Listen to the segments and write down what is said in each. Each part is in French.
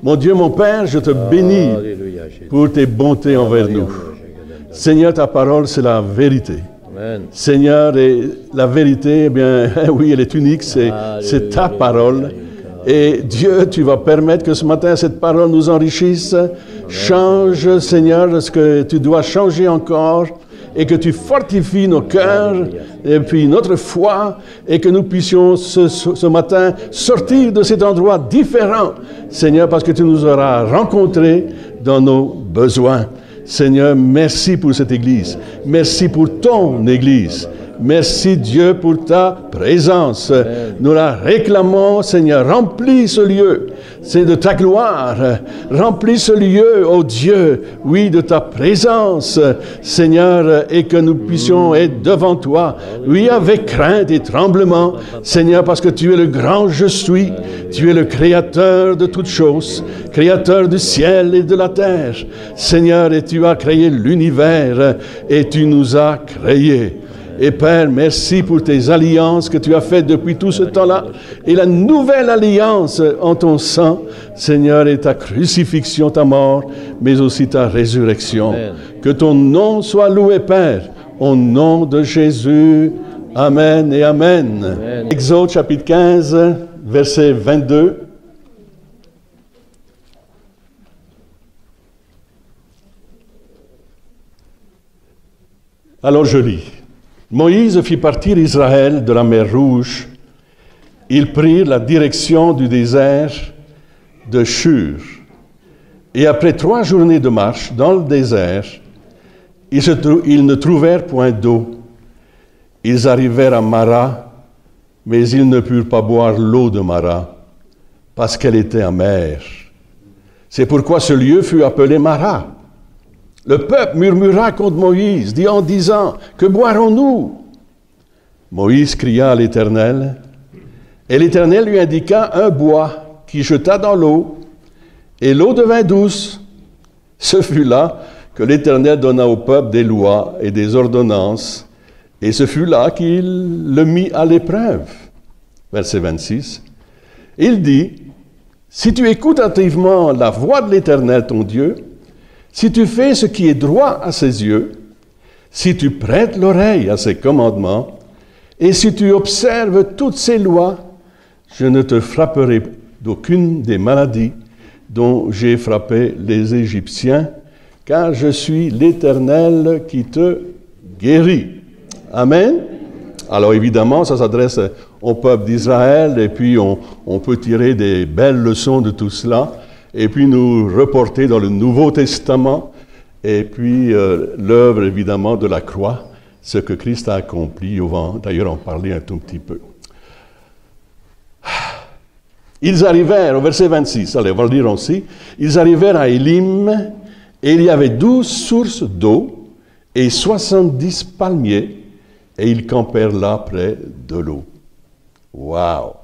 Mon Dieu, mon Père, je te bénis pour tes bontés envers nous. Seigneur, ta parole, c'est la vérité. Amen. Seigneur, et la vérité, eh bien, oui, elle est unique, c'est ta parole. Et Dieu, tu vas permettre que ce matin, cette parole nous enrichisse. Change, Seigneur, ce que tu dois changer encore, et que tu fortifies nos cœurs, et puis notre foi, et que nous puissions ce matin sortir de cet endroit différent, Seigneur, parce que tu nous auras rencontrés dans nos besoins. Seigneur, merci pour cette Église. Merci pour ton Église. Merci Dieu pour ta présence. Nous la réclamons, Seigneur. Remplis ce lieu, c'est de ta gloire. Remplis ce lieu, ô Dieu, oui, de ta présence, Seigneur, et que nous puissions être devant toi, oui, avec crainte et tremblement, Seigneur, parce que tu es le grand je suis. Tu es le créateur de toutes choses, créateur du ciel et de la terre. Seigneur, et tu as créé l'univers, et tu nous as créés. Et Père, merci pour tes alliances que tu as faites depuis tout ce temps-là, et la nouvelle alliance en ton sang, Seigneur, et ta crucifixion, ta mort, mais aussi ta résurrection. Amen. Que ton nom soit loué, Père, au nom de Jésus. Amen et Amen. Amen. Exode chapitre 15, verset 22. Alors je lis. Moïse fit partir Israël de la mer Rouge. Ils prirent la direction du désert de Shur. Et après 3 journées de marche dans le désert, ils ne trouvèrent point d'eau. Ils arrivèrent à Mara, mais ils ne purent pas boire l'eau de Mara, parce qu'elle était amère. C'est pourquoi ce lieu fut appelé Mara. Le peuple murmura contre Moïse, en disant, « Que boirons-nous » Moïse cria à l'Éternel, et l'Éternel lui indiqua un bois qui jeta dans l'eau, et l'eau devint douce. Ce fut là que l'Éternel donna au peuple des lois et des ordonnances, et ce fut là qu'il le mit à l'épreuve. Verset 26. Il dit, « Si tu écoutes attentivement la voix de l'Éternel ton Dieu, si tu fais ce qui est droit à ses yeux, si tu prêtes l'oreille à ses commandements, et si tu observes toutes ses lois, je ne te frapperai d'aucune des maladies dont j'ai frappé les Égyptiens, car je suis l'Éternel qui te guérit. » Amen. Alors évidemment, ça s'adresse au peuple d'Israël, et puis on peut tirer des belles leçons de tout cela, et puis nous reporter dans le Nouveau Testament, et puis l'œuvre évidemment de la croix, ce que Christ a accompli au vent. D'ailleurs, on parlait un tout petit peu. Ils arrivèrent, au verset 26, allez, on va le lire aussi, ils arrivèrent à Élim, et il y avait 12 sources d'eau, et 70 palmiers, et ils campèrent là près de l'eau. Wow!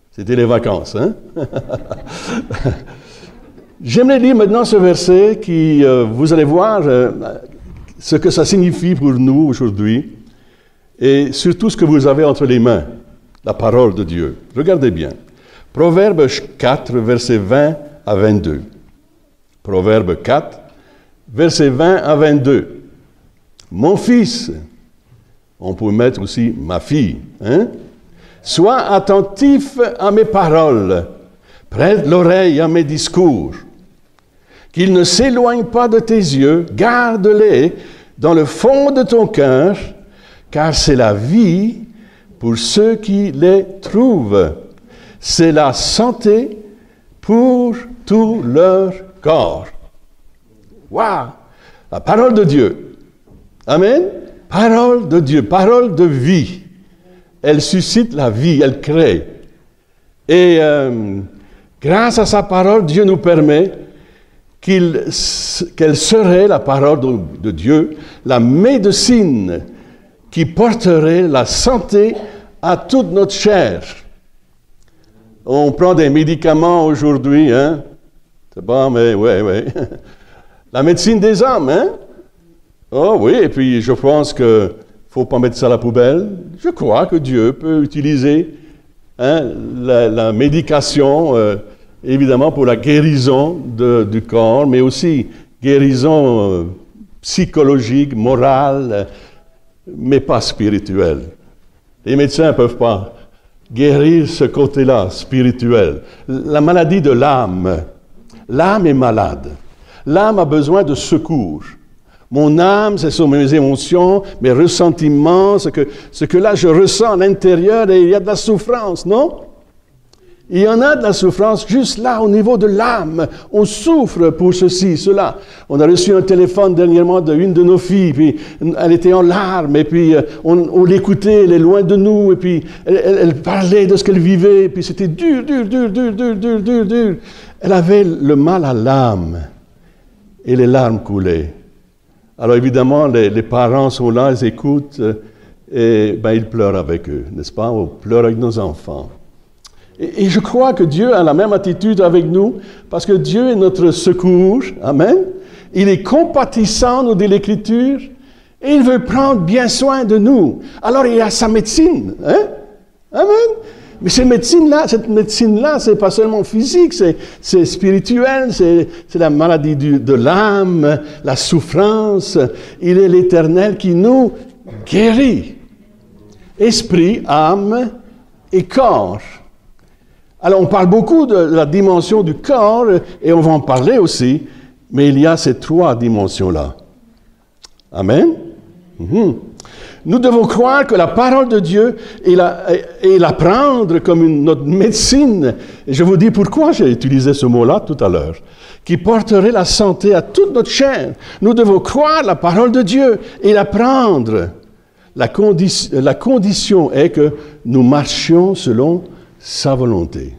C'était les vacances, hein? J'aimerais lire maintenant ce verset qui, vous allez voir ce que ça signifie pour nous aujourd'hui, et surtout ce que vous avez entre les mains, la parole de Dieu. Regardez bien. Proverbe 4, versets 20 à 22. Proverbe 4, versets 20 à 22. Mon fils, on peut mettre aussi ma fille, hein? Sois attentif à mes paroles, prête l'oreille à mes discours. Qu'ils ne s'éloignent pas de tes yeux, garde-les dans le fond de ton cœur, car c'est la vie pour ceux qui les trouvent. C'est la santé pour tout leur corps. Waouh! La parole de Dieu. Amen? Parole de Dieu, parole de vie. Elle suscite la vie, elle crée. Et grâce à sa parole, Dieu nous permet qu'elle serait, la parole de Dieu, la médecine qui porterait la santé à toute notre chair. On prend des médicaments aujourd'hui, hein? C'est bon, mais ouais. La médecine des hommes, hein? Oh oui, et puis je pense qu'il ne faut pas mettre ça à la poubelle. Je crois que Dieu peut utiliser la médication évidemment pour la guérison du corps, mais aussi guérison psychologique, morale, mais pas spirituelle. Les médecins ne peuvent pas guérir ce côté-là, spirituel. La maladie de l'âme. L'âme est malade. L'âme a besoin de secours. Mon âme, ce sont mes émotions, mes ressentiments, ce que là je ressens à l'intérieur, et il y a de la souffrance, non? Il y en a de la souffrance juste là, au niveau de l'âme. On souffre pour ceci, cela. On a reçu un téléphone dernièrement d'une de nos filles, puis elle était en larmes, et puis on l'écoutait, elle est loin de nous, et puis elle parlait de ce qu'elle vivait, et puis c'était dur. Elle avait le mal à l'âme, et les larmes coulaient. Alors évidemment, les parents sont là, ils écoutent, et ils pleurent avec eux, n'est-ce pas? On pleure avec nos enfants. Et je crois que Dieu a la même attitude avec nous, parce que Dieu est notre secours. Amen. Il est compatissant, nous dit l'Écriture, et il veut prendre bien soin de nous. Alors il a sa médecine. Hein? Amen. Mais cette médecine-là, c'est pas seulement physique, c'est spirituel, c'est la maladie de l'âme, la souffrance. Il est l'Éternel qui nous guérit. Esprit, âme et corps. Alors, on parle beaucoup de la dimension du corps, et on va en parler aussi, mais il y a ces trois dimensions-là. Amen. Nous devons croire que la parole de Dieu et la prendre comme notre médecine. Et je vous dis pourquoi j'ai utilisé ce mot-là tout à l'heure. Qui porterait la santé à toute notre chair. Nous devons croire la parole de Dieu et la prendre. La condition est que nous marchions selon sa volonté.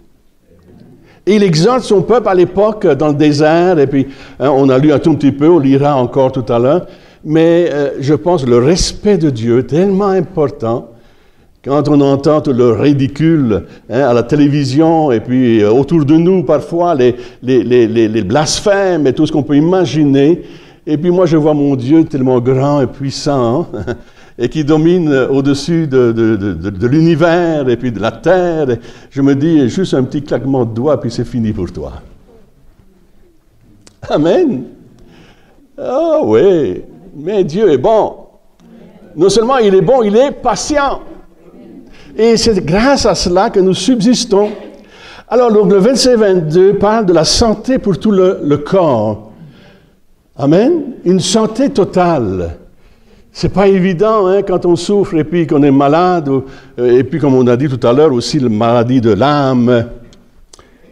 Et il exhorte son peuple à l'époque dans le désert, et puis on a lu un tout petit peu, on lira encore tout à l'heure, mais je pense que le respect de Dieu est tellement important. Quand on entend tout le ridicule à la télévision, et puis autour de nous parfois les blasphèmes et tout ce qu'on peut imaginer, et puis moi je vois mon Dieu tellement grand et puissant, et qui domine au-dessus de l'univers et puis de la terre. Et je me dis, juste un petit claquement de doigts, puis c'est fini pour toi. Amen. Ah oui, mais Dieu est bon. Non seulement il est bon, il est patient. Et c'est grâce à cela que nous subsistons. Alors, donc, le verset 22 parle de la santé pour tout le corps. Amen. Une santé totale. C'est pas évident quand on souffre et puis qu'on est malade, et puis comme on a dit tout à l'heure aussi la maladie de l'âme.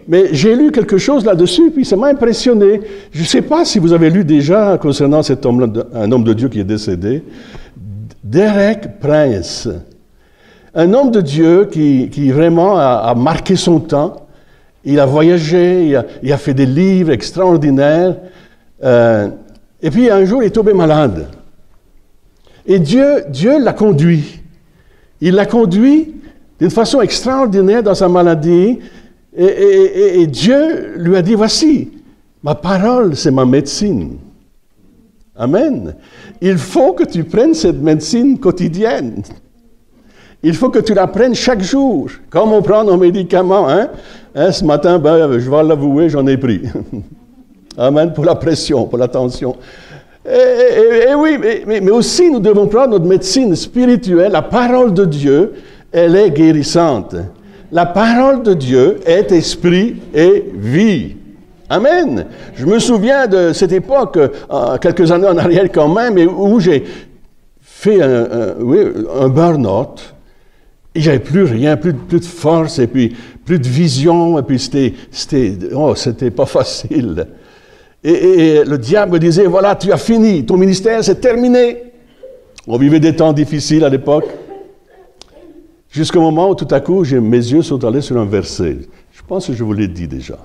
Mais j'ai lu quelque chose là-dessus, puis ça m'a impressionné. Je ne sais pas si vous avez lu déjà concernant cet homme-là, un homme de Dieu qui est décédé, Derek Prince. Un homme de Dieu qui vraiment a marqué son temps. Il a voyagé, il a fait des livres extraordinaires. Et puis un jour, il est tombé malade. Et Dieu l'a conduit. Il l'a conduit d'une façon extraordinaire dans sa maladie. Et Dieu lui a dit, voici, ma parole, c'est ma médecine. Amen. Il faut que tu prennes cette médecine quotidienne. Il faut que tu la prennes chaque jour, comme on prend nos médicaments. Ce matin, je vais l'avouer, j'en ai pris. Amen, pour la pression, pour la tension. Et oui, mais aussi nous devons prendre notre médecine spirituelle. La parole de Dieu, elle est guérissante. La parole de Dieu est esprit et vie. Amen. Je me souviens de cette époque, quelques années en arrière quand même, où j'ai fait un burn-out. Et j'avais plus rien, plus de force, et puis plus de vision, et puis c'était pas facile. Et le diable me disait, voilà, tu as fini, ton ministère, c'est terminé. On vivait des temps difficiles à l'époque. Jusqu'au moment où, tout à coup, mes yeux sont allés sur un verset. Je pense que je vous l'ai dit déjà.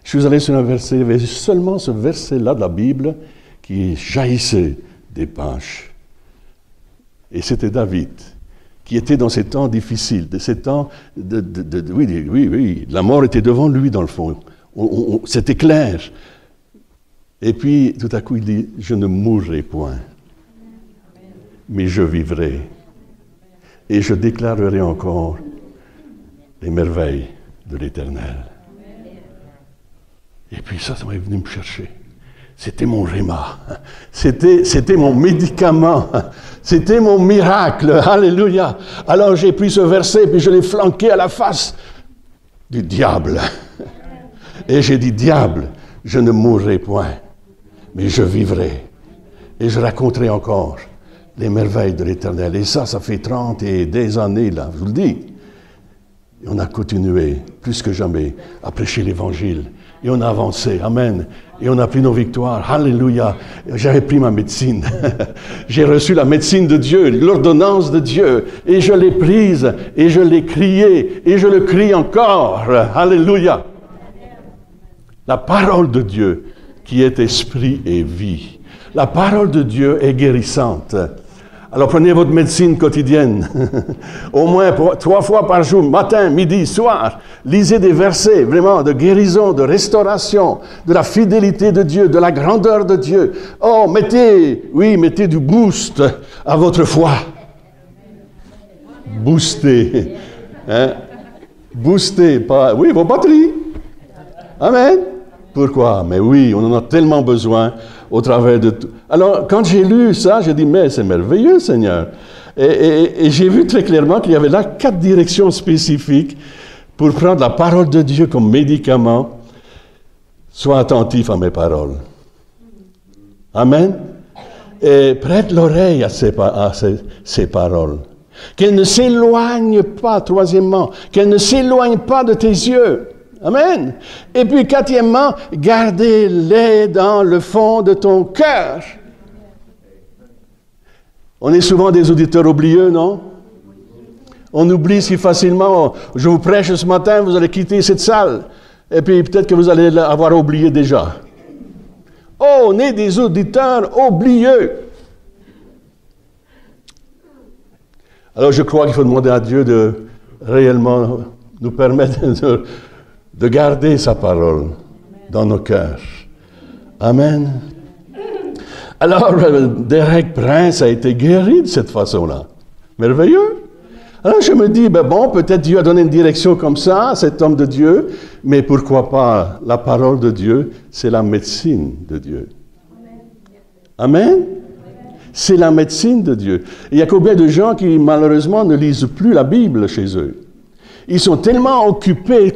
Je suis allé sur un verset, il y avait seulement ce verset-là de la Bible qui jaillissait des pages. Et c'était David, qui était dans ces temps difficiles, de ces temps oui, la mort était devant lui dans le fond. C'était clair. Et puis, tout à coup, il dit, je ne mourrai point, mais je vivrai. Et je déclarerai encore les merveilles de l'Éternel. Et puis ça m'est venu me chercher. C'était mon réma. C'était mon médicament. C'était mon miracle. Alléluia. Alors j'ai pris ce verset, puis je l'ai flanqué à la face du diable. Et j'ai dit, diable, je ne mourrai point, mais je vivrai. Et je raconterai encore les merveilles de l'Éternel. Et ça fait 30 et des années, là, je vous le dis. Et on a continué, plus que jamais, à prêcher l'Évangile. Et on a avancé, amen. Et on a pris nos victoires, alléluia. J'avais pris ma médecine. J'ai reçu la médecine de Dieu, l'ordonnance de Dieu. Et je l'ai prise, et je l'ai criée, et je le crie encore, alléluia. La parole de Dieu, qui est esprit et vie. La parole de Dieu est guérissante. Alors prenez votre médecine quotidienne, au moins 3 fois par jour, matin, midi, soir. Lisez des versets vraiment de guérison, de restauration, de la fidélité de Dieu, de la grandeur de Dieu. Oh, mettez du boost à votre foi. Boostez. Hein? Boostez, pas, oui, vos batteries. Amen. Pourquoi? Mais oui, on en a tellement besoin au travers de tout. Alors, quand j'ai lu ça, j'ai dit, mais c'est merveilleux, Seigneur. Et j'ai vu très clairement qu'il y avait là 4 directions spécifiques pour prendre la parole de Dieu comme médicament. Sois attentif à mes paroles. Amen. Et prête l'oreille à ces paroles. Qu'elles ne s'éloignent pas, troisièmement, qu'elles ne s'éloignent pas de tes yeux. Amen. Et puis, 4e, gardez-les dans le fond de ton cœur. On est souvent des auditeurs oublieux, non? On oublie si facilement. Je vous prêche ce matin, vous allez quitter cette salle. Et puis, peut-être que vous allez l'avoir oublié déjà. Oh, on est des auditeurs oublieux. Alors, je crois qu'il faut demander à Dieu de réellement nous permettre de garder sa parole dans nos cœurs. Amen. Alors, Derek Prince a été guéri de cette façon-là. Merveilleux. Alors, je me dis, peut-être Dieu a donné une direction comme ça à cet homme de Dieu, mais pourquoi pas la parole de Dieu, c'est la médecine de Dieu. Amen. C'est la médecine de Dieu. Il y a combien de gens qui, malheureusement, ne lisent plus la Bible chez eux? Ils sont tellement occupés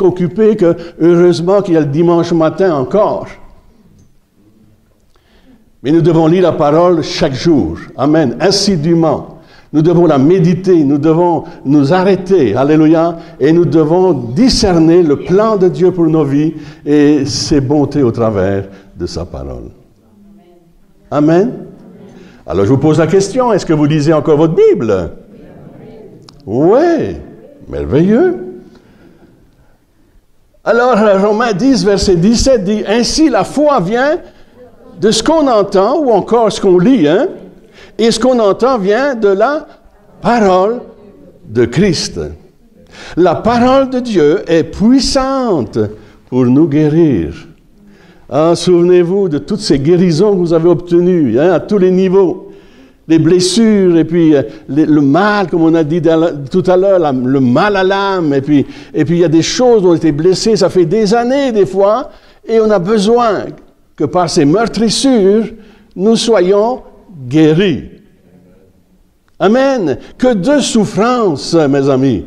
que, heureusement qu'il y a le dimanche matin encore. Mais nous devons lire la parole chaque jour. Amen. Assidûment. Nous devons la méditer. Nous devons nous arrêter. Alléluia. Et nous devons discerner le plan de Dieu pour nos vies et ses bontés au travers de sa parole. Amen. Alors je vous pose la question, est-ce que vous lisez encore votre Bible? Oui. Merveilleux. Alors, Romains 10, verset 17 dit, « Ainsi la foi vient de ce qu'on entend, ou encore ce qu'on lit, hein, et ce qu'on entend vient de la parole de Christ. » La parole de Dieu est puissante pour nous guérir. Ah, souvenez-vous de toutes ces guérisons que vous avez obtenues, hein, à tous les niveaux. Les blessures, et puis le mal, comme on a dit tout à l'heure, le mal à l'âme, et puis il y a des choses où on a été blessés, ça fait des années des fois, et on a besoin que par ces meurtrissures, nous soyons guéris. Amen. Que de souffrances, mes amis.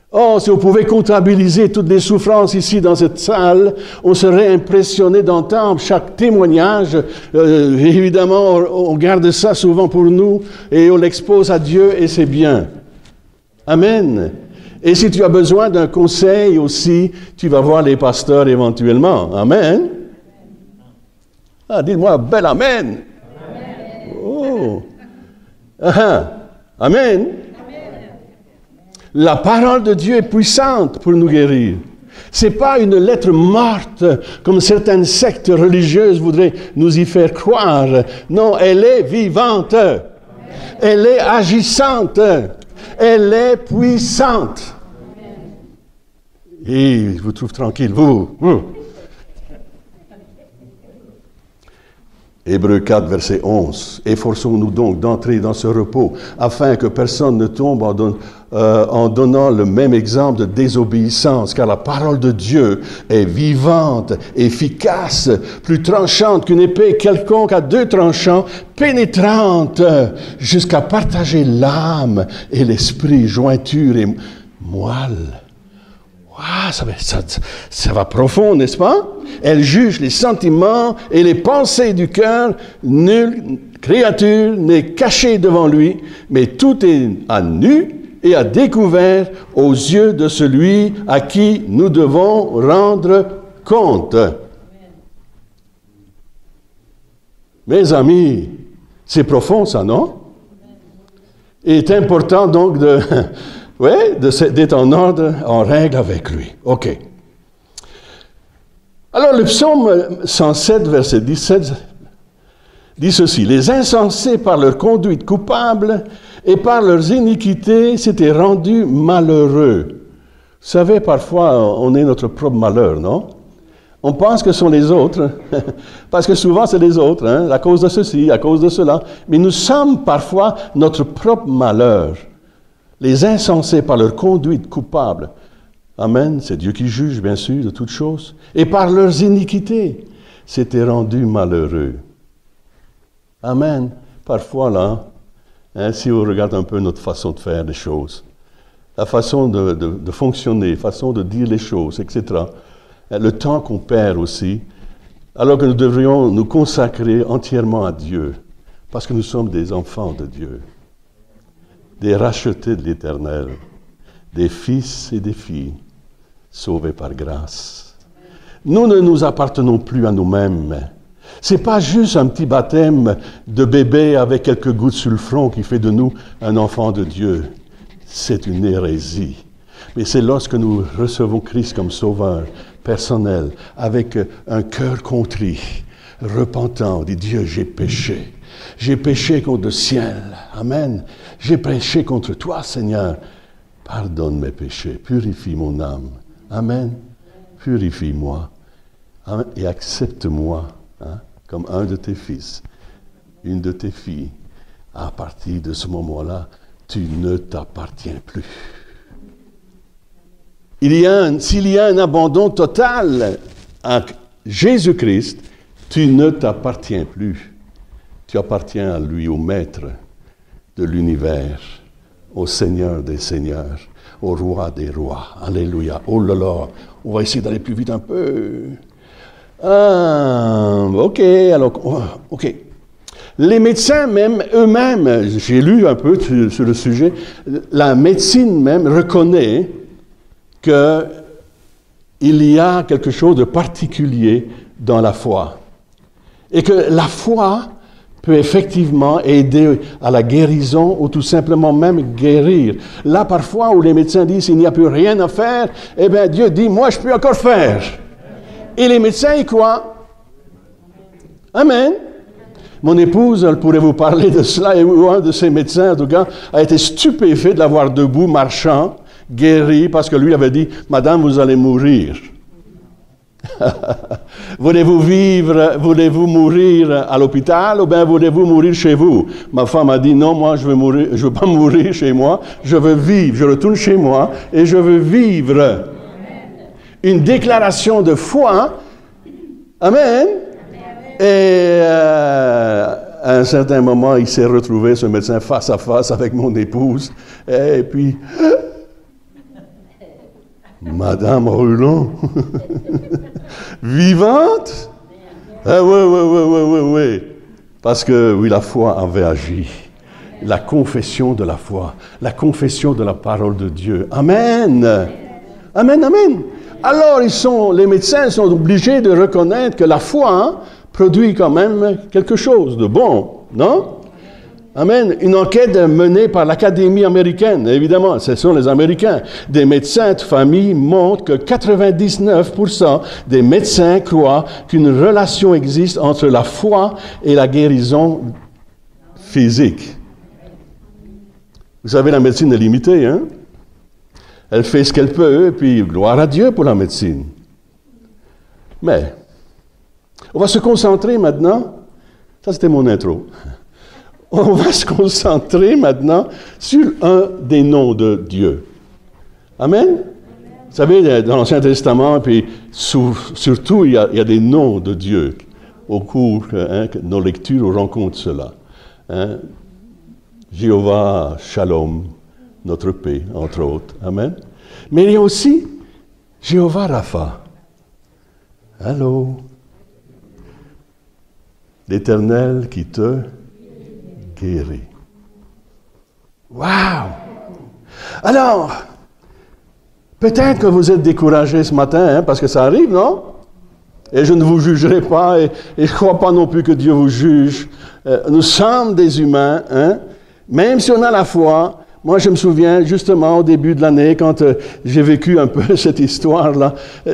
Oh, si on pouvait comptabiliser toutes les souffrances ici dans cette salle, on serait impressionné d'entendre chaque témoignage. Évidemment, on garde ça souvent pour nous et on l'expose à Dieu et c'est bien. Amen. Et si tu as besoin d'un conseil aussi, tu vas voir les pasteurs éventuellement. Amen. Ah, dites-moi, bel amen. Amen. Oh. Amen. La parole de Dieu est puissante pour nous guérir. Ce n'est pas une lettre morte, comme certaines sectes religieuses voudraient nous y faire croire. Non, elle est vivante. Elle est agissante. Elle est puissante. Et je vous trouve tranquille, vous. Hébreux 4, verset 11. « Efforçons-nous donc d'entrer dans ce repos, afin que personne ne tombe en donnant le même exemple de désobéissance, car la parole de Dieu est vivante, efficace, plus tranchante qu'une épée quelconque à deux tranchants, pénétrante, jusqu'à partager l'âme et l'esprit, jointure et moelle. » Ah, ça va profond, n'est-ce pas? Elle juge les sentiments et les pensées du cœur. Nulle créature n'est cachée devant lui, mais tout est à nu et à découvert aux yeux de celui à qui nous devons rendre compte. Mes amis, c'est profond ça, non? Il est important donc d'être en ordre, en règle avec lui. OK. Alors, le psaume 107, verset 17, dit ceci. « Les insensés, par leur conduite coupable et par leurs iniquités, s'étaient rendus malheureux. » Vous savez, parfois, on est notre propre malheur, non? On pense que ce sont les autres, parce que souvent, c'est les autres, hein, à cause de ceci, à cause de cela. Mais nous sommes parfois notre propre malheur. Les insensés, par leur conduite coupable, amen, c'est Dieu qui juge, bien sûr, de toutes choses, et par leurs iniquités, s'étaient rendus malheureux. Amen. Parfois, là, hein, si on regarde un peu notre façon de faire les choses, la façon de fonctionner, la façon de dire les choses, etc., le temps qu'on perd aussi, alors que nous devrions nous consacrer entièrement à Dieu, parce que nous sommes des enfants de Dieu. Des rachetés de l'Éternel, des fils et des filles, sauvés par grâce. Nous ne nous appartenons plus à nous-mêmes. C'est pas juste un petit baptême de bébé avec quelques gouttes sur le front qui fait de nous un enfant de Dieu. C'est une hérésie. Mais c'est lorsque nous recevons Christ comme sauveur personnel, avec un cœur contrit, repentant, on dit Dieu, j'ai péché. J'ai péché contre le ciel. Amen. J'ai péché contre toi, Seigneur. Pardonne mes péchés. Purifie mon âme. Amen. Purifie-moi. Amen. Et accepte-moi hein, comme un de tes fils, une de tes filles. À partir de ce moment-là, tu ne t'appartiens plus. S'il y a un abandon total à Jésus-Christ, tu ne t'appartiens plus. Tu appartiens à lui, au Maître de l'univers, au Seigneur des Seigneurs, au Roi des Rois. Alléluia. Oh là là, on va essayer d'aller plus vite un peu. OK, alors, OK. Les médecins même, eux-mêmes, j'ai lu un peu sur le sujet, la médecine même reconnaît qu'il y a quelque chose de particulier dans la foi. Et que la foi peut effectivement aider à la guérison ou tout simplement même guérir. Là, parfois, où les médecins disent qu'il n'y a plus rien à faire, eh bien, Dieu dit, moi, je peux encore faire. Et les médecins y croient. Amen. Mon épouse, elle pourrait vous parler de cela, et un de ces médecins, en tout cas, a été stupéfait de l'avoir debout, marchant, guéri, parce que lui avait dit, « Madame, vous allez mourir. » Voulez-vous mourir à l'hôpital ou bien voulez-vous mourir chez vous? Ma femme a dit, non, moi je veux pas mourir chez moi, je veux vivre, je retourne chez moi et je veux vivre. Amen. Une déclaration de foi, amen. Et à un certain moment, il s'est retrouvé, ce médecin, face à face avec mon épouse, et puis... Madame Roulon, vivante? Ah oui. Parce que, oui, la foi avait agi. La confession de la foi, la confession de la parole de Dieu. Amen. Amen, amen. Alors, les médecins sont obligés de reconnaître que la foi produit quand même quelque chose de bon, non? Amen. Une enquête menée par l'Académie américaine, évidemment, ce sont les Américains, des médecins de famille montrent que 99% des médecins croient qu'une relation existe entre la foi et la guérison physique. Vous savez, la médecine est limitée, hein? Elle fait ce qu'elle peut, et puis gloire à Dieu pour la médecine. Mais, on va se concentrer maintenant. Ça, c'était mon intro. On va se concentrer maintenant sur un des noms de Dieu. Amen? Vous savez, dans l'Ancien Testament, puis surtout, il y a des noms de Dieu. Au cours de nos lectures, on rencontre cela. Jéhovah, Shalom, notre paix, entre autres. Amen. Mais il y a aussi Jéhovah Rapha. Allô? L'Éternel qui te guérit. Wow! Alors, peut-être que vous êtes découragé ce matin, parce que ça arrive, non? Et je ne vous jugerai pas, et je ne crois pas non plus que Dieu vous juge. Nous sommes des humains, même si on a la foi. Moi, je me souviens justement au début de l'année, quand j'ai vécu un peu cette histoire-là, à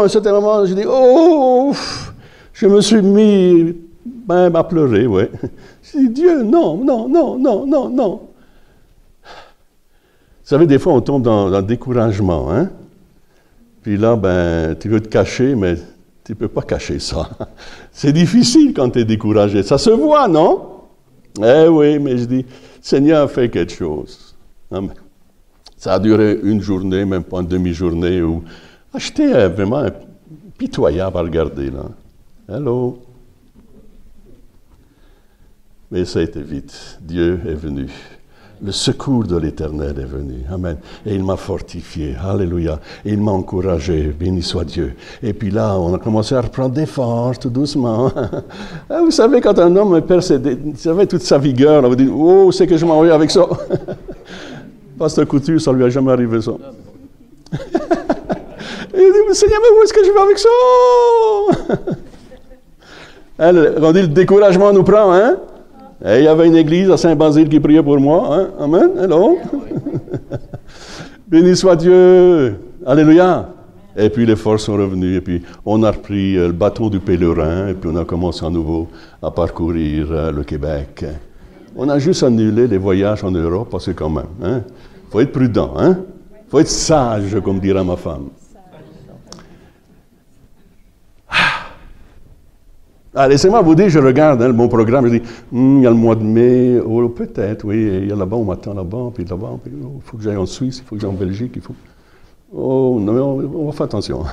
un certain moment, je dis, je me suis mis même à pleurer, oui. Je dis, Dieu, non. Vous savez, des fois, on tombe dans le découragement, Puis là, tu veux te cacher, mais tu ne peux pas cacher ça. C'est difficile quand tu es découragé. Ça se voit, non? Eh oui, mais je dis, Seigneur, fais quelque chose. Amen. Ça a duré une journée, même pas une demi-journée, où j'étais vraiment pitoyable à regarder, là. Hello? Mais ça a été vite. Dieu est venu. Le secours de l'Éternel est venu. Amen. Et il m'a fortifié. Alléluia. Et il m'a encouragé. Béni soit Dieu. Et puis là, on a commencé à reprendre des forces, tout doucement. Vous savez, quand un homme perd toute sa vigueur, là, vous dites, c'est que je m'en vais avec ça. Pasteur Couture, ça lui a jamais arrivé, ça. Et il dit, Seigneur, mais où est-ce que je vais avec ça? On dit, le découragement nous prend, Et il y avait une église à Saint-Basile qui priait pour moi. Amen. Hello. Béni soit Dieu. Alléluia. Et puis les forces sont revenues. Et puis on a repris le bateau du pèlerin. Et puis on a commencé à nouveau à parcourir le Québec. On a juste annulé les voyages en Europe parce que quand même, faut être prudent, faut être sage, comme dirait ma femme. Laissez-moi vous dire, je regarde mon programme, je dis, il y a le mois de mai, peut-être, oui, il y a là-bas, on m'attend là-bas, puis il faut que j'aille en Suisse, il faut que j'aille en Belgique, il faut... non, mais on va faire attention.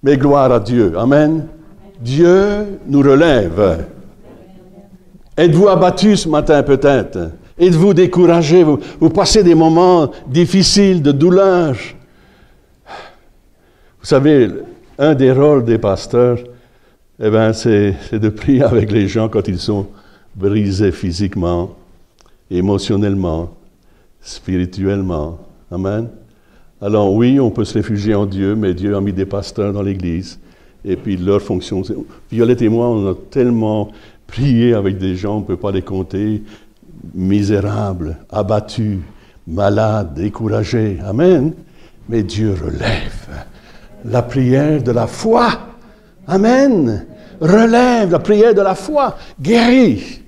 Mais gloire à Dieu, amen. Dieu nous relève. Êtes-vous abattu ce matin peut-être? Êtes-vous découragé? Vous passez des moments difficiles, de douleur. Vous savez, un des rôles des pasteurs, c'est de prier avec les gens quand ils sont brisés physiquement, émotionnellement, spirituellement. Amen. Alors oui, on peut se réfugier en Dieu, mais Dieu a mis des pasteurs dans l'Église. Et puis leur fonction, Violette et moi, on a tellement prié avec des gens, on ne peut pas les compter, misérables, abattus, malades, découragés. Amen. Mais Dieu relève la prière de la foi. Amen. Relève la prière de la foi. Guérit.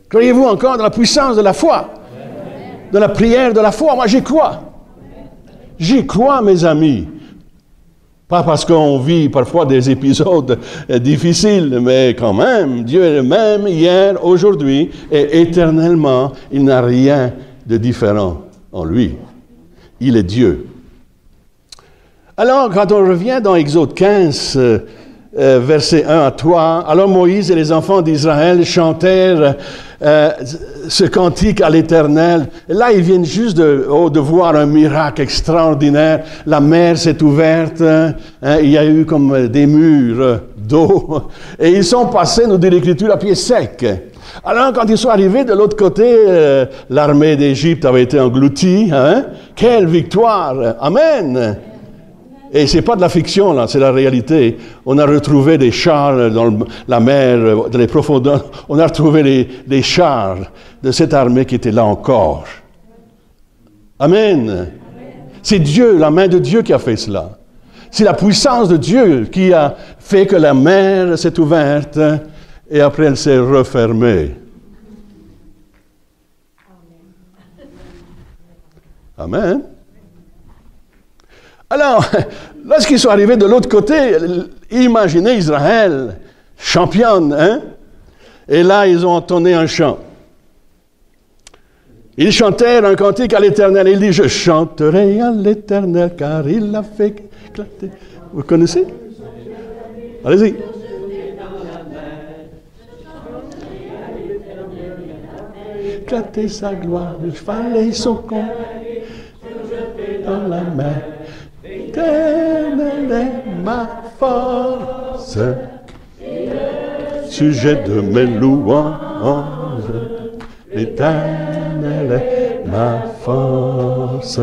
Croyez-vous encore dans la puissance de la foi? De la prière de la foi? Moi, j'y crois. J'y crois, mes amis. Pas parce qu'on vit parfois des épisodes difficiles, mais quand même, Dieu est le même hier, aujourd'hui et éternellement. Il n'a rien de différent en lui. Il est Dieu. Alors, quand on revient dans Exode 15, versets 1 à 3, alors Moïse et les enfants d'Israël chantèrent ce cantique à l'Éternel. Et là, ils viennent juste de voir un miracle extraordinaire. La mer s'est ouverte, il y a eu comme des murs d'eau. Et ils sont passés, nous dit l'Écriture, à pied sec. Alors, quand ils sont arrivés de l'autre côté, l'armée d'Égypte avait été engloutie. Quelle victoire! Amen! Et ce n'est pas de la fiction, là, c'est la réalité. On a retrouvé des chars dans la mer, dans les profondeurs. On a retrouvé les chars de cette armée qui était là encore. Amen. Amen. C'est Dieu, la main de Dieu qui a fait cela. C'est la puissance de Dieu qui a fait que la mer s'est ouverte et après elle s'est refermée. Amen. Alors, Lorsqu'ils sont arrivés de l'autre côté, imaginez Israël, championne, hein? Et là, ils ont entonné un chant. Ils chantèrent un cantique à l'Éternel. Il dit, je chanterai à l'Éternel, car il a fait éclater. Vous connaissez? Allez-y. Éclater sa gloire, le cheval et son con dans la main. L'Éternel est ma force, sujet de mes louanges. L'Éternel est ma force,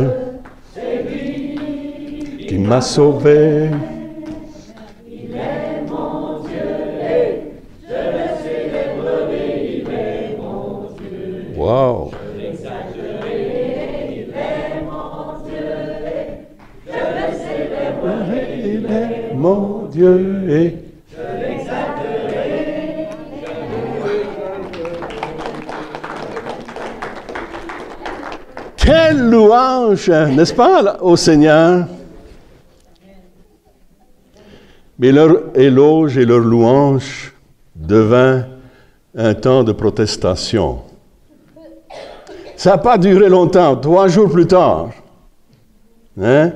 qui m'a sauvé. Il est mon Dieu et je le célébrerai, il est mon Dieu. Wow! Je l'exalterai, il est mon Dieu et je le célébrerai, il est mon Dieu et je l'exalterai. Quelle louange, n'est-ce pas, au Seigneur? Mais leur éloge et leur louange devint un temps de protestation. Ça n'a pas duré longtemps, 3 jours plus tard. Hein?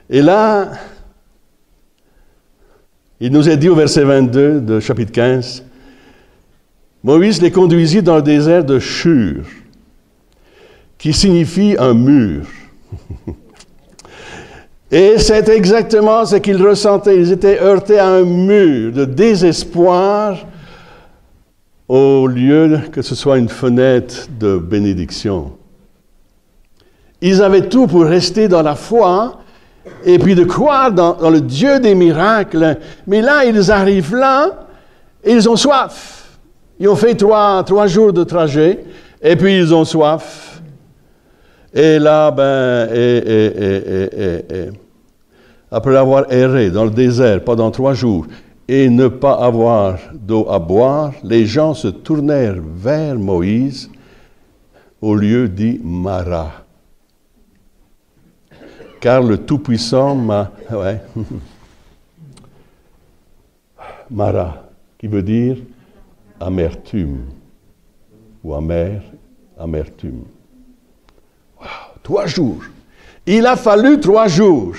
Et là, il nous est dit au verset 22 de chapitre 15, Moïse les conduisit dans le désert de Shur, qui signifie un mur. Et c'est exactement ce qu'ils ressentaient. Ils étaient heurtés à un mur de désespoir au lieu que ce soit une fenêtre de bénédiction. Ils avaient tout pour rester dans la foi et puis de croire dans le Dieu des miracles. Mais là, ils arrivent là et ils ont soif. Ils ont fait 3 jours de trajet et puis ils ont soif. Et là, après avoir erré dans le désert pendant 3 jours et ne pas avoir d'eau à boire, les gens se tournèrent vers Moïse au lieu dit Mara. Car le Tout-Puissant Mara, qui veut dire amertume, ou amertume. 3 jours. Il a fallu 3 jours.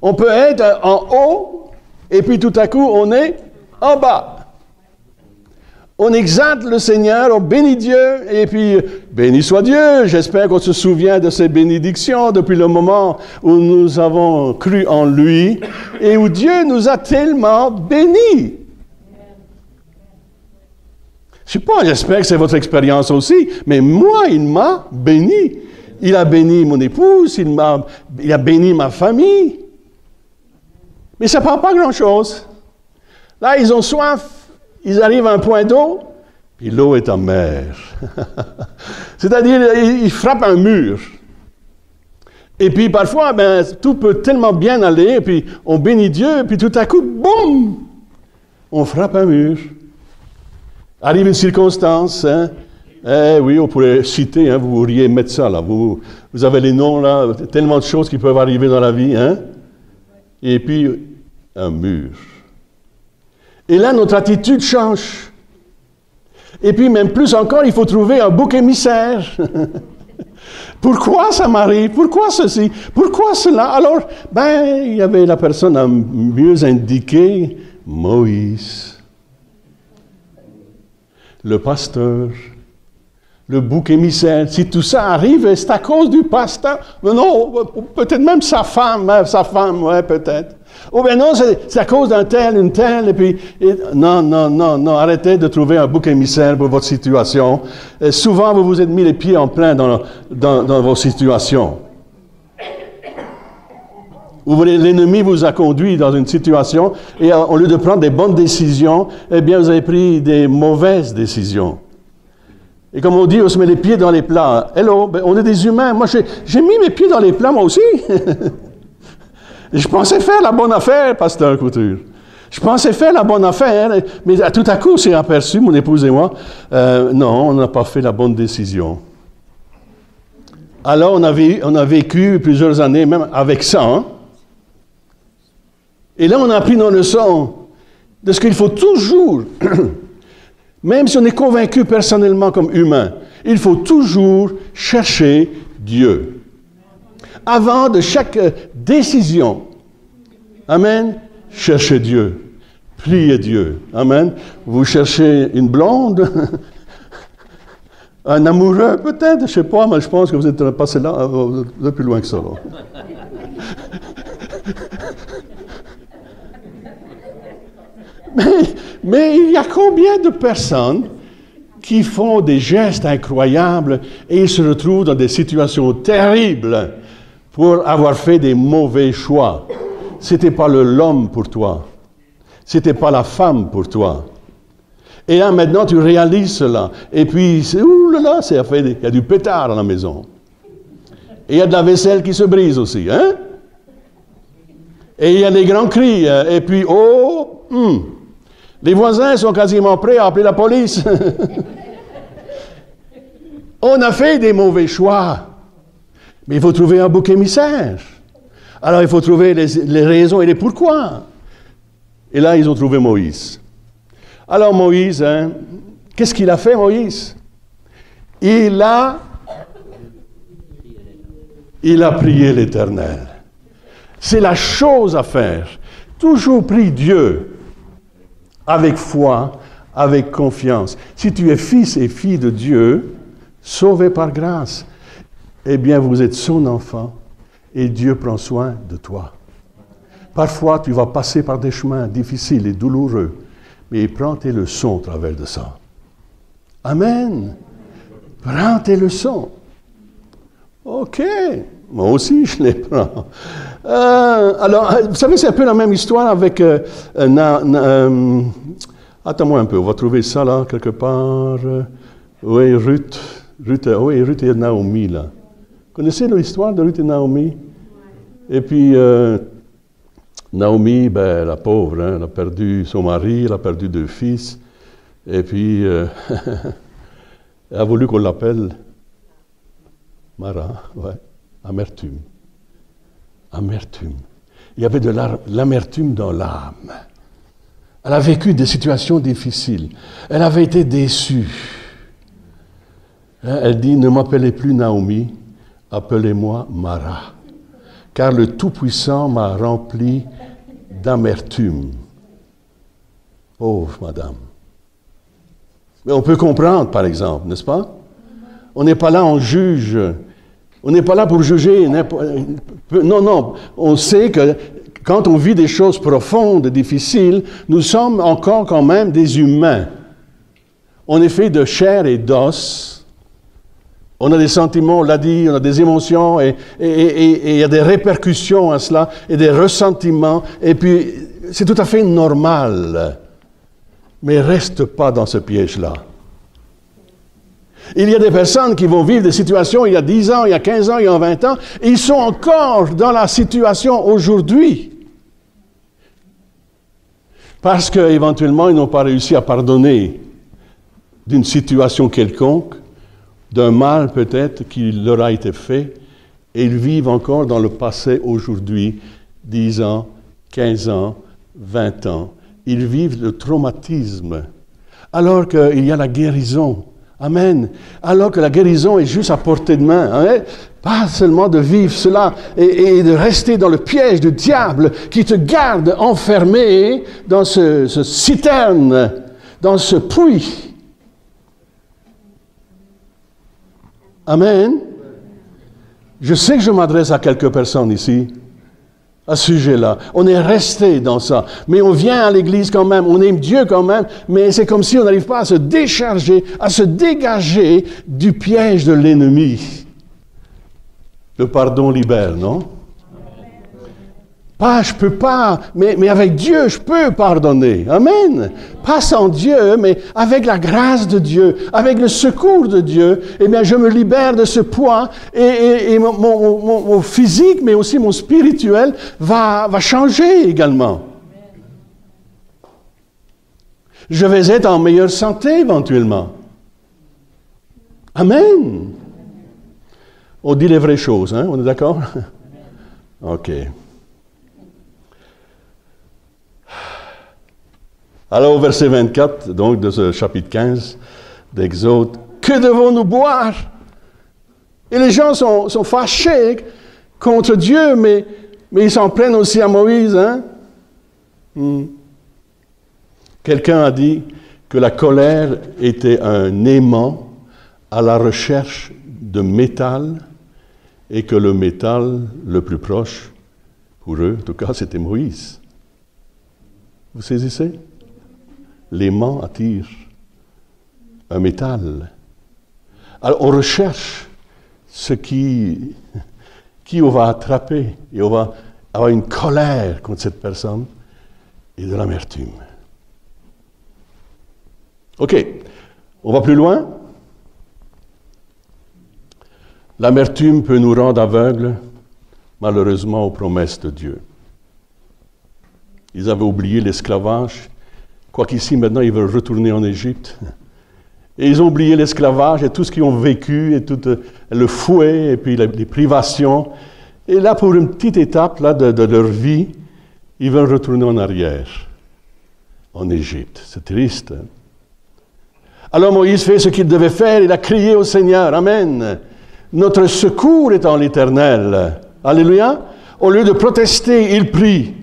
On peut être en haut, et puis tout à coup, on est en bas. On exalte le Seigneur, on bénit Dieu, et puis, béni soit Dieu. J'espère qu'on se souvient de ces bénédictions depuis le moment où nous avons cru en lui, et où Dieu nous a tellement bénis. Je ne sais pas, j'espère que c'est votre expérience aussi, mais moi, il m'a béni. Il a béni mon épouse, il a béni ma famille. Mais ça ne prend pas grand-chose. Là, ils ont soif, ils arrivent à un point d'eau, puis l'eau est amère. C'est-à-dire, ils frappent un mur. Et puis parfois, tout peut tellement bien aller, et puis on bénit Dieu, et puis tout à coup, boum, on frappe un mur. Arrive une circonstance, hein? Eh oui, on pourrait citer, hein, vous pourriez mettre ça là. Vous avez les noms là, tellement de choses qui peuvent arriver dans la vie, hein? Et puis, un mur. Et là, notre attitude change. Et puis, même plus encore, il faut trouver un bouc émissaire. Pourquoi ça m'arrive? Pourquoi ceci? Pourquoi cela? Alors, il y avait la personne à mieux indiquer, Moïse. Le pasteur, le bouc émissaire. Si tout ça arrive, c'est à cause du pasteur. Mais non, peut-être même sa femme, ouais, peut-être. Ou bien non, c'est à cause d'un tel, une telle, et puis... Non, arrêtez de trouver un bouc émissaire pour votre situation. Et souvent, vous vous êtes mis les pieds en plein dans vos situations. Ou l'ennemi vous a conduit dans une situation, et au lieu de prendre des bonnes décisions, eh bien, vous avez pris des mauvaises décisions. Et comme on dit, on se met les pieds dans les plats. Hello, on est des humains. Moi, j'ai mis mes pieds dans les plats, moi aussi. Je pensais faire la bonne affaire, pasteur Couture. Je pensais faire la bonne affaire, mais tout à coup, on s'est aperçu, mon épouse et moi, non, on n'a pas fait la bonne décision. Alors, on a vécu plusieurs années, même avec ça, hein? Et là, on a appris nos leçons de ce qu'il faut toujours, même si on est convaincu personnellement comme humain, il faut toujours chercher Dieu. Avant de chaque décision, amen, cherchez Dieu. Priez Dieu. Amen. Vous cherchez une blonde, un amoureux peut-être, je ne sais pas, mais je pense que vous êtes passé là, vous êtes plus loin que ça. Mais il y a combien de personnes qui font des gestes incroyables et ils se retrouvent dans des situations terribles pour avoir fait des mauvais choix. Ce n'était pas l'homme pour toi. Ce n'était pas la femme pour toi. Et là, maintenant, tu réalises cela. Et puis, ouh là là, il y a du pétard à la maison. Et il y a de la vaisselle qui se brise aussi, hein? Et il y a des grands cris. Et puis, les voisins sont quasiment prêts à appeler la police. On a fait des mauvais choix. Mais il faut trouver un bouc émissaire. Alors, il faut trouver les raisons et les pourquoi. Et là, ils ont trouvé Moïse. Alors, Moïse, qu'est-ce qu'il a fait, Moïse? Il a prié l'Éternel. C'est la chose à faire. Toujours prie Dieu avec foi, avec confiance. Si tu es fils et fille de Dieu, sauvé par grâce, eh bien, vous êtes son enfant et Dieu prend soin de toi. Parfois, tu vas passer par des chemins difficiles et douloureux, mais prends tes leçons au travers de ça. Amen. Prends tes leçons. OK. Moi aussi, je les prends. Alors, vous savez, c'est un peu la même histoire avec... attends-moi un peu, on va trouver ça là, quelque part. Oui, Ruth et Naomi, là. Vous connaissez l'histoire de Ruth et Naomi? Et puis, Naomi, la pauvre, elle a perdu son mari, elle a perdu 2 fils. Et puis, elle a voulu qu'on l'appelle Mara, ouais. Amertume. Amertume. Il y avait de l'amertume dans l'âme. Elle a vécu des situations difficiles. Elle avait été déçue. Elle dit, ne m'appelez plus Naomi, appelez-moi Mara. Car le Tout-Puissant m'a rempli d'amertume. Pauvre madame. Mais on peut comprendre, par exemple, n'est-ce pas? On n'est pas là, on juge. On n'est pas là pour juger. Non. On sait que quand on vit des choses profondes, difficiles, nous sommes encore quand même des humains. On est fait de chair et d'os. On a des sentiments, on l'a dit, on a des émotions et il y a des répercussions à cela et des ressentiments. Et puis, c'est tout à fait normal. Mais reste pas dans ce piège-là. Il y a des personnes qui vont vivre des situations il y a 10 ans, il y a 15 ans, il y a 20 ans, et ils sont encore dans la situation aujourd'hui. Parce qu'éventuellement, ils n'ont pas réussi à pardonner d'une situation quelconque, d'un mal peut-être qui leur a été fait, et ils vivent encore dans le passé aujourd'hui, 10 ans, 15 ans, 20 ans. Ils vivent le traumatisme, alors qu'il y a la guérison. Amen. Alors que la guérison est juste à portée de main. Hein? Pas seulement de vivre cela et de rester dans le piège du diable qui te garde enfermé dans ce citerne, dans ce puits. Amen. Je sais que je m'adresse à quelques personnes ici, à ce sujet-là. On est resté dans ça. Mais on vient à l'Église quand même, on aime Dieu quand même, mais c'est comme si on n'arrive pas à se décharger, à se dégager du piège de l'ennemi. Le pardon libère, non? Pas, je peux pas, mais avec Dieu, je peux pardonner. Amen. Pas sans Dieu, mais avec la grâce de Dieu, avec le secours de Dieu, eh bien, je me libère de ce poids et mon physique, mais aussi mon spirituel va changer également. Je vais être en meilleure santé éventuellement. Amen. On dit les vraies choses, hein? On est d'accord? OK. Alors au verset 24, donc de ce chapitre 15 d'Exode, que devons-nous boire? Et les gens sont fâchés contre Dieu, mais ils s'en prennent aussi à Moïse. Hein? Quelqu'un a dit que la colère était un aimant à la recherche de métal et que le métal le plus proche, pour eux, en tout cas, c'était Moïse. Vous saisissez? L'aimant attire un métal. Alors on recherche ce qui on va attraper et on va avoir une colère contre cette personne et de l'amertume. OK, on va plus loin. L'amertume peut nous rendre aveugles, malheureusement, aux promesses de Dieu. Ils avaient oublié l'esclavage, quoiqu'ici, maintenant, ils veulent retourner en Égypte. Et ils ont oublié l'esclavage et tout ce qu'ils ont vécu, et tout le fouet, et puis les privations. Et là, pour une petite étape là, de leur vie, ils veulent retourner en arrière, en Égypte. C'est triste. Hein? Alors Moïse fait ce qu'il devait faire, il a crié au Seigneur, Amen. Notre secours est en l'Éternel. Alléluia. Au lieu de protester, il prie.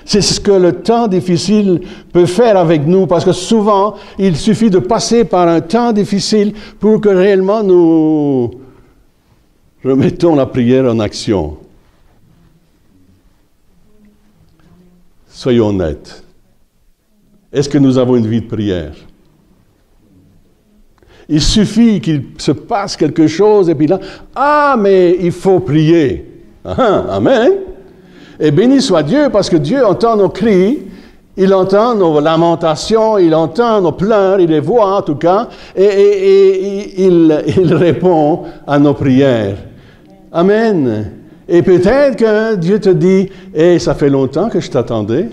C'est ce que le temps difficile peut faire avec nous, parce que souvent, il suffit de passer par un temps difficile pour que réellement nous remettons la prière en action. Soyons honnêtes. Est-ce que nous avons une vie de prière? Il suffit qu'il se passe quelque chose et puis là, mais il faut prier. Amen. Et béni soit Dieu parce que Dieu entend nos cris, il entend nos lamentations, il entend nos pleurs, il les voit en tout cas, et il répond à nos prières. Amen. Et peut-être que Dieu te dit, ça fait longtemps que je t'attendais.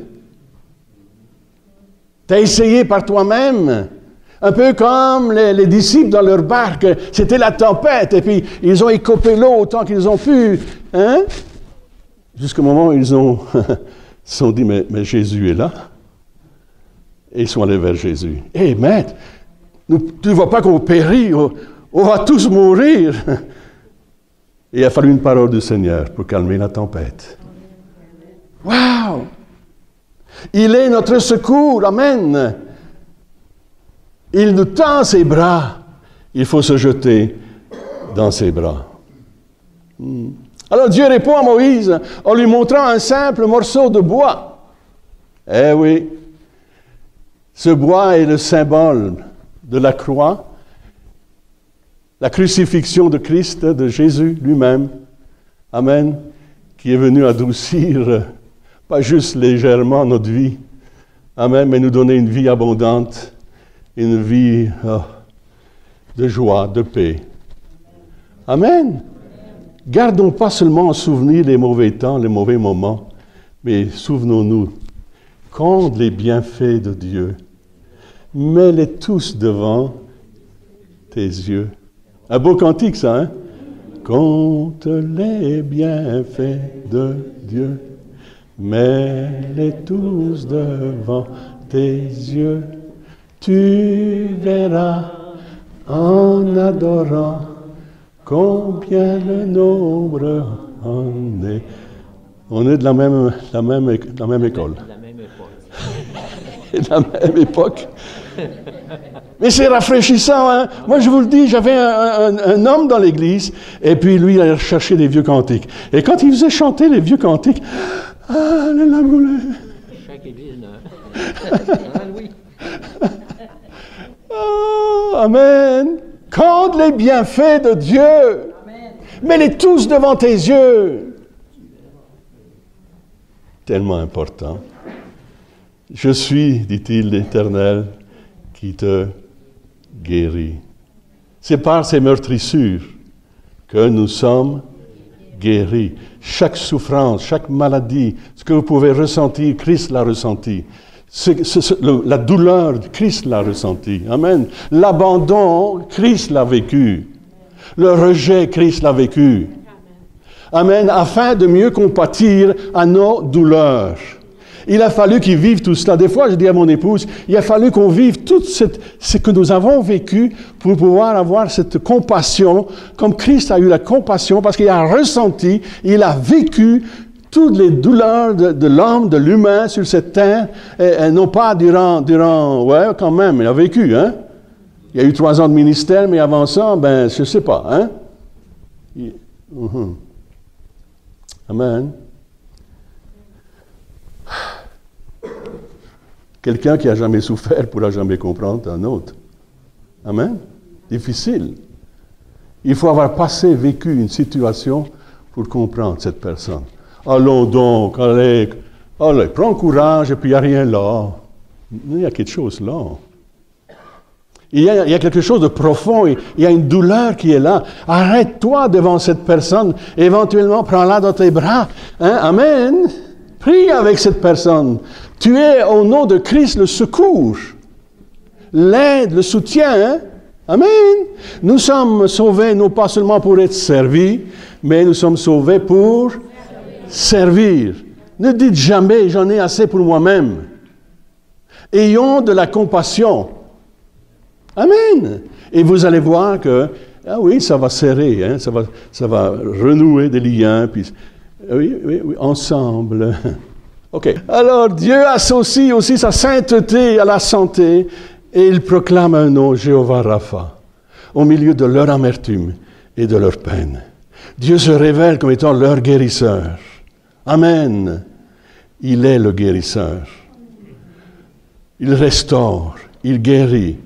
Tu as essayé par toi-même. Un peu comme les disciples dans leur barque, c'était la tempête, et puis ils ont écopé l'eau autant qu'ils ont pu, hein? Jusqu'au moment où ils se sont dit, mais Jésus est là. Et ils sont allés vers Jésus. Maître, tu ne vois pas qu'on périt, on va tous mourir. Et il a fallu une parole du Seigneur pour calmer la tempête. Wow! Il est notre secours, amen. Il nous tend ses bras. Il faut se jeter dans ses bras. Alors Dieu répond à Moïse en lui montrant un simple morceau de bois. Eh oui, ce bois est le symbole de la croix, la crucifixion de Christ, de Jésus lui-même. Amen. Qui est venu adoucir, pas juste légèrement notre vie. Amen, mais nous donner une vie abondante. Une vie de joie, de paix. Amen. Gardons pas seulement en souvenir les mauvais temps, les mauvais moments, mais souvenons-nous, compte les bienfaits de Dieu. Mets-les tous devant tes yeux. Un beau cantique, ça, hein? Compte les bienfaits de Dieu. Mets-les tous devant tes yeux. Tu verras en adorant combien le nombre en est. On est de la même école. De la même époque. Mais c'est rafraîchissant, hein? Moi, je vous le dis, j'avais un homme dans l'église, et puis lui, il allait chercher des vieux cantiques. Et quand il faisait chanter les vieux cantiques, les larmes roulaient. Chaque église, oui. Oh, amen. Compte les bienfaits de Dieu. Amen. Mets-les tous devant tes yeux. Tellement important. Je suis, dit-il, l'Éternel qui te guérit. C'est par ces meurtrissures que nous sommes guéris. Chaque souffrance, chaque maladie, ce que vous pouvez ressentir, Christ l'a ressenti. La douleur, Christ l'a ressenti. Amen. L'abandon, Christ l'a vécu. Le rejet, Christ l'a vécu. Amen. Afin de mieux compatir à nos douleurs. Il a fallu qu'ils vivent tout cela. Des fois, je dis à mon épouse, il a fallu qu'on vive tout ce que nous avons vécu pour pouvoir avoir cette compassion, comme Christ a eu la compassion, parce qu'il a ressenti, il a vécu toutes les douleurs de l'homme, de l'humain sur cette terre, et non pas durant, ouais, quand même, il a vécu, hein. Il y a eu 3 ans de ministère, mais avant ça, ben, je ne sais pas, hein. Amen. Quelqu'un qui n'a jamais souffert ne pourra jamais comprendre un autre. Amen. Difficile. Il faut avoir vécu une situation pour comprendre cette personne. Allons donc, allez, prends courage et puis il n'y a rien là. Il y a quelque chose là. Il y a quelque chose de profond, il y a une douleur qui est là. Arrête-toi devant cette personne, éventuellement prends-la dans tes bras. Hein? Amen. Prie avec cette personne. Tu es au nom de Christ le secours, l'aide, le soutien. Hein? Amen. Nous sommes sauvés non pas seulement pour être servis, mais nous sommes sauvés pour servir. Ne dites jamais, j'en ai assez pour moi-même. Ayons de la compassion. Amen. Et vous allez voir que, ah oui, ça va serrer, hein, ça va renouer des liens, puis, oui, ensemble. OK. Alors, Dieu associe aussi sa sainteté à la santé, et il proclame un nom, Jéhovah Rapha, au milieu de leur amertume et de leur peine. Dieu se révèle comme étant leur guérisseur. Amen. Il est le guérisseur. Il restaure, il guérit.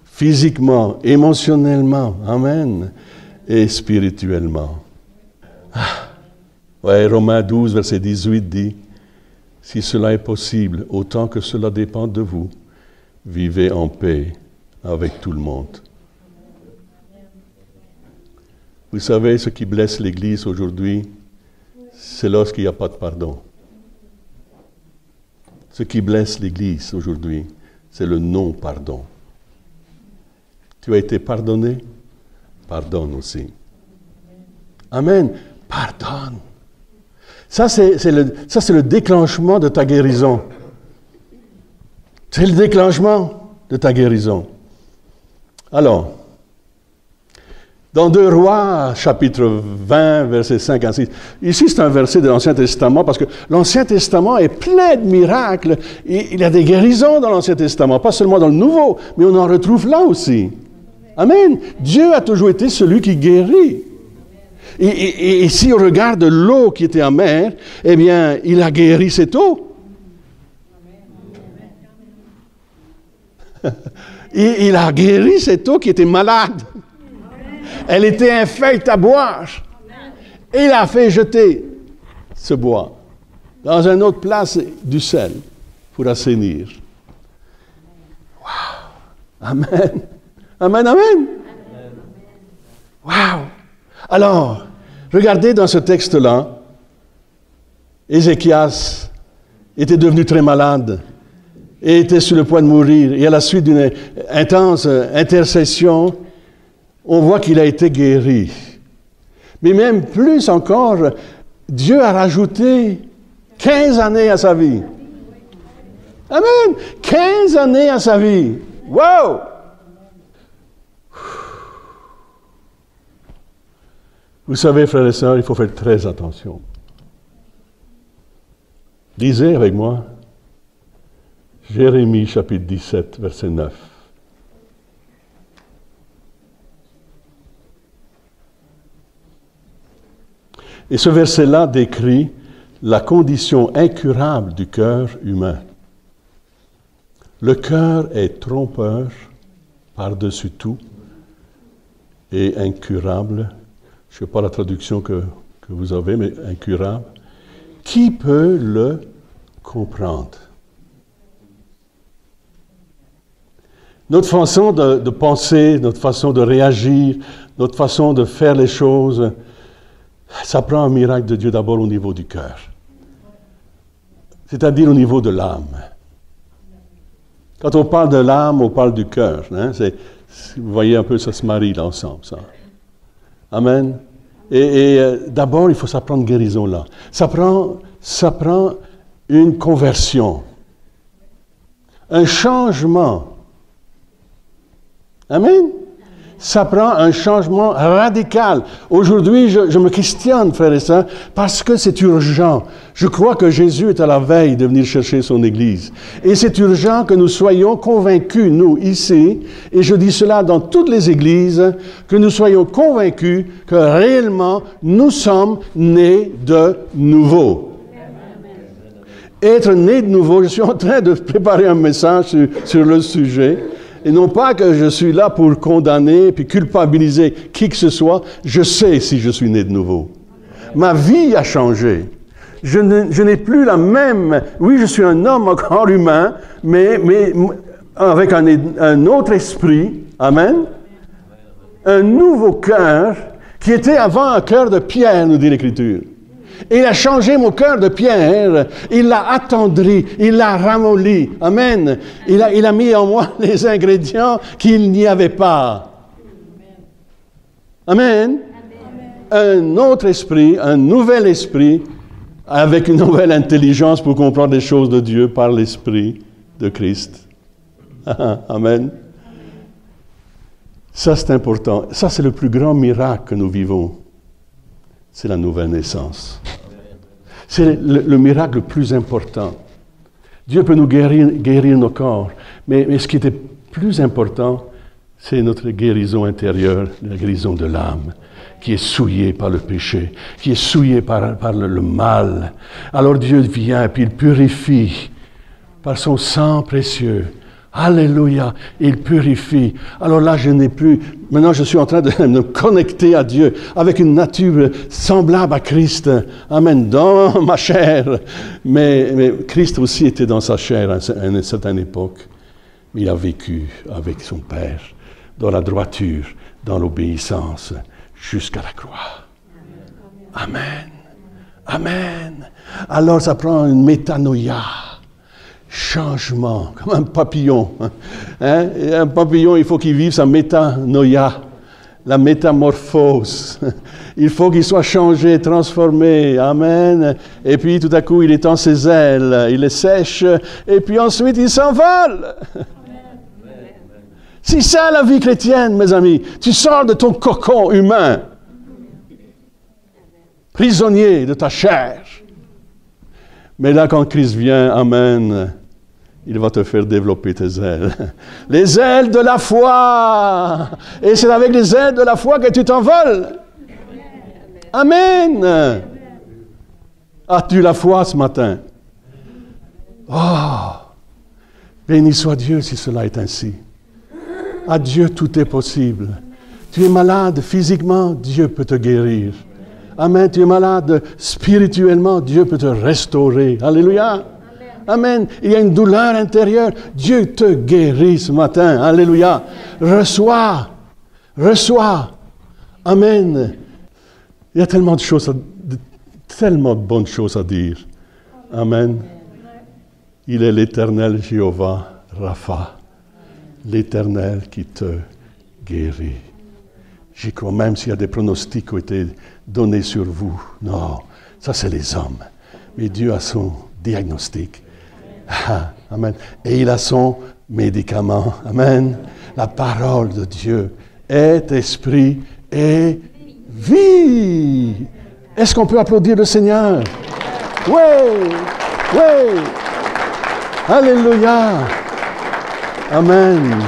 Physiquement, émotionnellement, amen, et spirituellement. Ouais, Romains 12, verset 18 dit, « Si cela est possible, autant que cela dépend de vous, vivez en paix avec tout le monde. » Vous savez, ce qui blesse l'Église aujourd'hui, c'est lorsqu'il n'y a pas de pardon. Ce qui blesse l'Église aujourd'hui, c'est le non-pardon. Tu as été pardonné? Pardonne aussi. Amen. Pardonne. Ça, c'est le déclenchement de ta guérison. C'est le déclenchement de ta guérison. Alors, dans 2 Rois, chapitre 20, versets 5 à 6, ici c'est un verset de l'Ancien Testament, parce que l'Ancien Testament est plein de miracles. Et il y a des guérisons dans l'Ancien Testament, pas seulement dans le Nouveau, mais on en retrouve là aussi. Amen. Dieu a toujours été celui qui guérit. Et si on regarde l'eau qui était amère, eh bien, il a guéri cette eau. Et il a guéri cette eau qui était malade. Elle était infecte à boire. Et il a fait jeter ce bois dans une autre place du sel pour assainir. Wow. Amen. Amen, amen. Wow. Alors, regardez dans ce texte-là, Ézéchias était devenu très malade et était sur le point de mourir. Et à la suite d'une intense intercession, on voit qu'il a été guéri. Mais même plus encore, Dieu a rajouté 15 années à sa vie. Amen. 15 années à sa vie. Wow! Vous savez, frères et sœurs, il faut faire très attention. Lisez avec moi Jérémie chapitre 17, verset 9. Et ce verset-là décrit la condition incurable du cœur humain. Le cœur est trompeur par-dessus tout et incurable. Je ne sais pas la traduction que vous avez, mais incurable. Qui peut le comprendre? Notre façon de penser, notre façon de réagir, notre façon de faire les choses, ça prend un miracle de Dieu d'abord au niveau du cœur. C'est-à-dire au niveau de l'âme. Quand on parle de l'âme, on parle du cœur. Hein? Vous voyez un peu, ça se marie là ensemble, ça. Amen. Et d'abord, il faut s'apprendre guérison là. Ça prend une conversion, un changement. Amen. Ça prend un changement radical. Aujourd'hui, je me questionne, frères et sœurs, parce que c'est urgent. Je crois que Jésus est à la veille de venir chercher son Église. Et c'est urgent que nous soyons convaincus, nous, ici, et je dis cela dans toutes les églises, que nous soyons convaincus que réellement, nous sommes nés de nouveau. Être né de nouveau, je suis en train de préparer un message sur le sujet. Et non pas que je suis là pour condamner puis culpabiliser qui que ce soit. Je sais si je suis né de nouveau. Ma vie a changé. Je n'ai plus la même... Oui, je suis un homme encore humain, mais avec un autre esprit. Amen. Un nouveau cœur qui était avant un cœur de pierre, nous dit l'Écriture. Et il a changé mon cœur de pierre, il l'a attendri, il l'a ramolli. Amen. Il a mis en moi les ingrédients qu'il n'y avait pas. Amen. Un autre esprit, un nouvel esprit, avec une nouvelle intelligence pour comprendre les choses de Dieu par l'esprit de Christ. Amen. Ça, c'est important. Ça, c'est le plus grand miracle que nous vivons. C'est la nouvelle naissance. C'est le miracle le plus important. Dieu peut nous guérir nos corps, mais ce qui était plus important, c'est notre guérison intérieure, la guérison de l'âme, qui est souillée par le péché, qui est souillée par le mal. Alors Dieu vient et puis il purifie par son sang précieux. Alléluia, il purifie. Alors là, maintenant je suis en train de me connecter à Dieu avec une nature semblable à Christ. Amen, dans ma chair. Mais Christ aussi était dans sa chair à une certaine époque. Mais il a vécu avec son Père, dans la droiture, dans l'obéissance, jusqu'à la croix. Amen. Amen. Alors ça prend une métanoïa. Changement, comme un papillon. Hein? Un papillon, il faut qu'il vive sa métanoïa, la métamorphose. Il faut qu'il soit changé, transformé. Amen. Et puis tout à coup, il étend ses ailes, il les sèche, et puis ensuite il s'envole. C'est ça la vie chrétienne, mes amis. Tu sors de ton cocon humain, prisonnier de ta chair. Mais là, quand Christ vient, amen, il va te faire développer tes ailes. Les ailes de la foi. Et c'est avec les ailes de la foi que tu t'envoles. Amen. As-tu la foi ce matin? Oh, béni soit Dieu si cela est ainsi. À Dieu, tout est possible. Tu es malade physiquement, Dieu peut te guérir. Amen. Tu es malade spirituellement, Dieu peut te restaurer. Alléluia. Amen. Il y a une douleur intérieure. Dieu te guérit ce matin. Alléluia. Reçois. Reçois. Amen. Il y a tellement de choses, tellement de bonnes choses à dire. Amen. Il est l'Éternel Jéhovah Rapha. L'Éternel qui te guérit. J'y crois même s'il y a des pronostics qui ont été donnés sur vous. Non, ça c'est les hommes. Mais Dieu a son diagnostic. Amen. Et il a son médicament. Amen. La parole de Dieu est esprit et vie. Est-ce qu'on peut applaudir le Seigneur? Oui, oui. Alléluia. Amen.